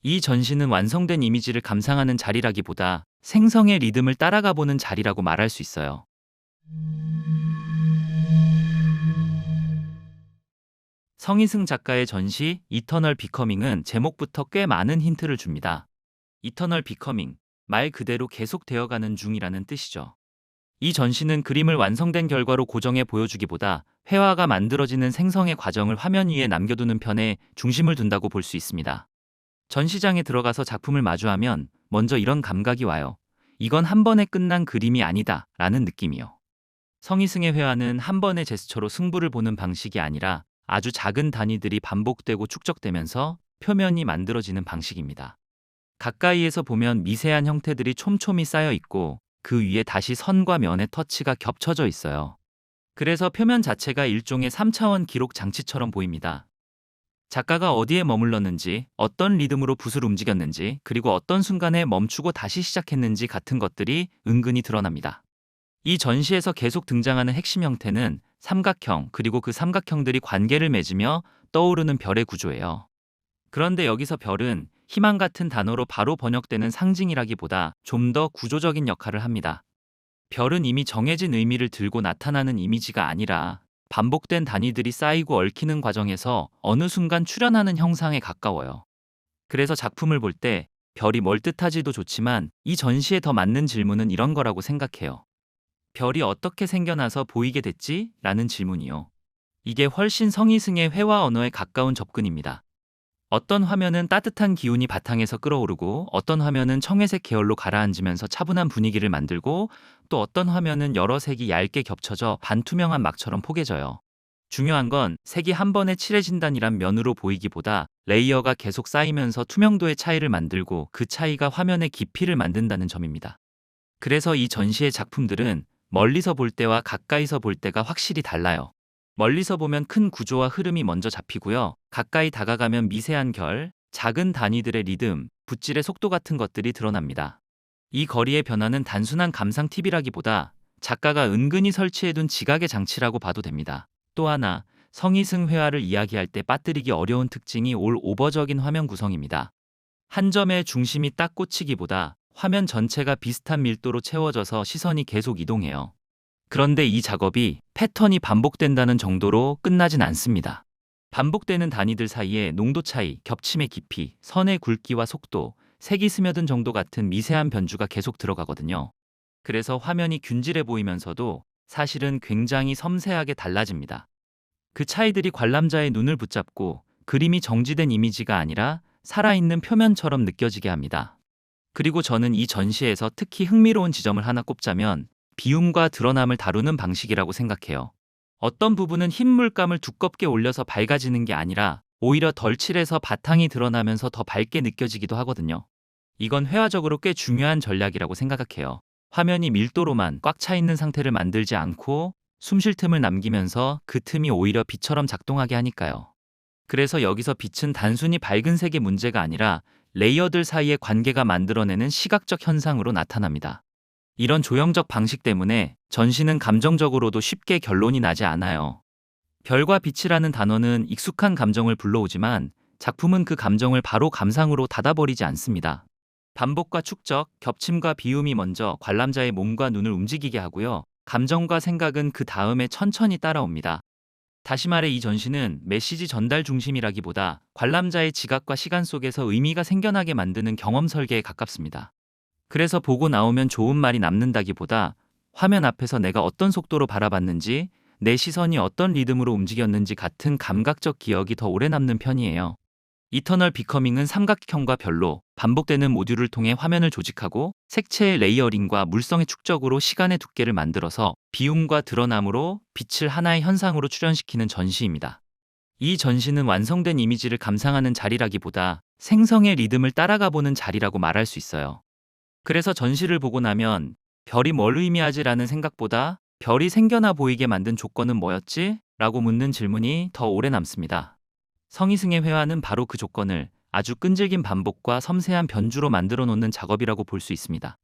이 전시는 완성된 이미지를 감상하는 자리라기보다 생성의 리듬을 따라가 보는 자리라고 말할 수 있어요. 성희승 작가의 전시 이터널 비커밍은 제목부터 꽤 많은 힌트를 줍니다. 이터널 비커밍, 말 그대로 계속되어가는 중이라는 뜻이죠. 이 전시는 그림을 완성된 결과로 고정해 보여주기보다 회화가 만들어지는 생성의 과정을 화면 위에 남겨두는 편에 중심을 둔다고 볼 수 있습니다. 전시장에 들어가서 작품을 마주하면 먼저 이런 감각이 와요. 이건 한 번에 끝난 그림이 아니다 라는 느낌이요. 성희승의 회화는 한 번의 제스처로 승부를 보는 방식이 아니라 아주 작은 단위들이 반복되고 축적되면서 표면이 만들어지는 방식입니다. 가까이에서 보면 미세한 형태들이 촘촘히 쌓여 있고 그 위에 다시 선과 면의 터치가 겹쳐져 있어요. 그래서 표면 자체가 일종의 3차원 기록 장치처럼 보입니다. 작가가 어디에 머물렀는지, 어떤 리듬으로 붓을 움직였는지, 그리고 어떤 순간에 멈추고 다시 시작했는지 같은 것들이 은근히 드러납니다. 이 전시에서 계속 등장하는 핵심 형태는 삼각형, 그리고 그 삼각형들이 관계를 맺으며 떠오르는 별의 구조예요. 그런데 여기서 별은 희망 같은 단어로 바로 번역되는 상징이라기보다 좀 더 구조적인 역할을 합니다. 별은 이미 정해진 의미를 들고 나타나는 이미지가 아니라 반복된 단위들이 쌓이고 얽히는 과정에서 어느 순간 출현하는 형상에 가까워요. 그래서 작품을 볼 때 별이 뭘 뜻하지도 좋지만 이 전시에 더 맞는 질문은 이런 거라고 생각해요. 별이 어떻게 생겨나서 보이게 됐지? 라는 질문이요. 이게 훨씬 성희승의 회화 언어에 가까운 접근입니다. 어떤 화면은 따뜻한 기운이 바탕에서 끌어오르고 어떤 화면은 청회색 계열로 가라앉으면서 차분한 분위기를 만들고 또 어떤 화면은 여러 색이 얇게 겹쳐져 반투명한 막처럼 포개져요. 중요한 건 색이 한 번에 칠해진다니란 면으로 보이기보다 레이어가 계속 쌓이면서 투명도의 차이를 만들고 그 차이가 화면의 깊이를 만든다는 점입니다. 그래서 이 전시의 작품들은 멀리서 볼 때와 가까이서 볼 때가 확실히 달라요. 멀리서 보면 큰 구조와 흐름이 먼저 잡히고요. 가까이 다가가면 미세한 결, 작은 단위들의 리듬, 붓질의 속도 같은 것들이 드러납니다. 이 거리의 변화는 단순한 감상 팁이라기보다 작가가 은근히 설치해둔 지각의 장치라고 봐도 됩니다. 또 하나, 성희승 회화를 이야기할 때 빠뜨리기 어려운 특징이 올 오버적인 화면 구성입니다. 한 점에 중심이 딱 꽂히기보다 화면 전체가 비슷한 밀도로 채워져서 시선이 계속 이동해요. 그런데 이 작업이 패턴이 반복된다는 정도로 끝나진 않습니다. 반복되는 단위들 사이에 농도 차이, 겹침의 깊이, 선의 굵기와 속도, 색이 스며든 정도 같은 미세한 변주가 계속 들어가거든요. 그래서 화면이 균질해 보이면서도 사실은 굉장히 섬세하게 달라집니다. 그 차이들이 관람자의 눈을 붙잡고 그림이 정지된 이미지가 아니라 살아있는 표면처럼 느껴지게 합니다. 그리고 저는 이 전시에서 특히 흥미로운 지점을 하나 꼽자면 비움과 드러남을 다루는 방식이라고 생각해요. 어떤 부분은 흰 물감을 두껍게 올려서 밝아지는 게 아니라 오히려 덜 칠해서 바탕이 드러나면서 더 밝게 느껴지기도 하거든요. 이건 회화적으로 꽤 중요한 전략이라고 생각해요. 화면이 밀도로만 꽉 차 있는 상태를 만들지 않고 숨쉴 틈을 남기면서 그 틈이 오히려 빛처럼 작동하게 하니까요. 그래서 여기서 빛은 단순히 밝은 색의 문제가 아니라 레이어들 사이의 관계가 만들어내는 시각적 현상으로 나타납니다. 이런 조형적 방식 때문에 전시는 감정적으로도 쉽게 결론이 나지 않아요. 별과 빛이라는 단어는 익숙한 감정을 불러오지만 작품은 그 감정을 바로 감상으로 닫아버리지 않습니다. 반복과 축적, 겹침과 비움이 먼저 관람자의 몸과 눈을 움직이게 하고요. 감정과 생각은 그 다음에 천천히 따라옵니다. 다시 말해 이 전시는 메시지 전달 중심이라기보다 관람자의 지각과 시간 속에서 의미가 생겨나게 만드는 경험 설계에 가깝습니다. 그래서 보고 나오면 좋은 말이 남는다기보다 화면 앞에서 내가 어떤 속도로 바라봤는지, 내 시선이 어떤 리듬으로 움직였는지 같은 감각적 기억이 더 오래 남는 편이에요. 이터널 비커밍은 삼각형과 별로 반복되는 모듈을 통해 화면을 조직하고 색채의 레이어링과 물성의 축적으로 시간의 두께를 만들어서 비움과 드러남으로 빛을 하나의 현상으로 출현시키는 전시입니다. 이 전시는 완성된 이미지를 감상하는 자리라기보다 생성의 리듬을 따라가보는 자리라고 말할 수 있어요. 그래서 전시를 보고 나면 별이 뭘 의미하지라는 생각보다 별이 생겨나 보이게 만든 조건은 뭐였지? 라고 묻는 질문이 더 오래 남습니다. 성희승의 회화는 바로 그 조건을 아주 끈질긴 반복과 섬세한 변주로 만들어 놓는 작업이라고 볼 수 있습니다.